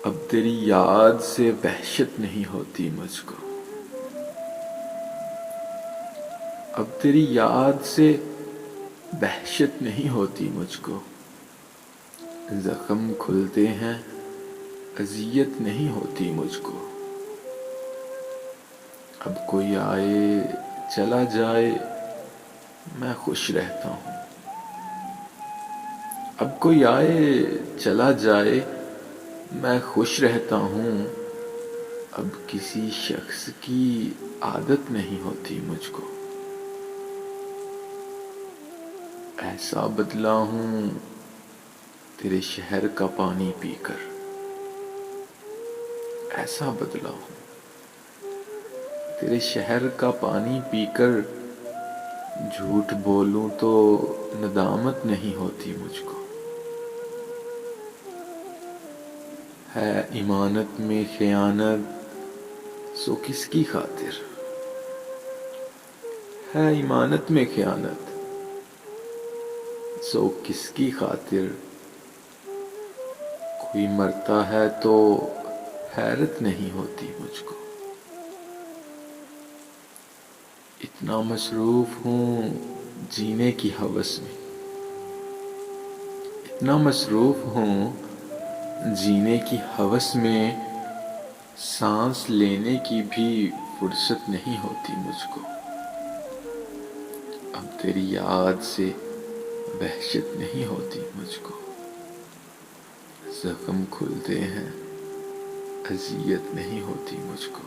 اب تیری یاد سے وحشت نہیں ہوتی مجھ کو، اب تیری یاد سے وحشت نہیں ہوتی مجھ کو، زخم کھلتے ہیں اذیت نہیں ہوتی مجھ کو، اب کوئی آئے چلا جائے میں خوش رہتا ہوں، اب کوئی آئے چلا جائے میں خوش رہتا ہوں، اب کسی شخص کی عادت نہیں ہوتی مجھ کو، ایسا بدلا ہوں تیرے شہر کا پانی پی کر، ایسا بدلا ہوں تیرے شہر کا پانی پی کر، جھوٹ بولوں تو ندامت نہیں ہوتی مجھ کو، ہے امانت میں خیانت سو کس کی خاطر، ہے ایمانت میں خیانت سو کس کی خاطر، کوئی مرتا ہے تو حیرت نہیں ہوتی مجھ کو، اتنا مصروف ہوں جینے کی ہوس میں، اتنا مصروف ہوں جینے کی ہوس میں، سانس لینے کی بھی فرصت نہیں ہوتی مجھ کو، اب تیری یاد سے وحشت نہیں ہوتی مجھ کو، زخم کھلتے ہیں اذیت نہیں ہوتی مجھ کو۔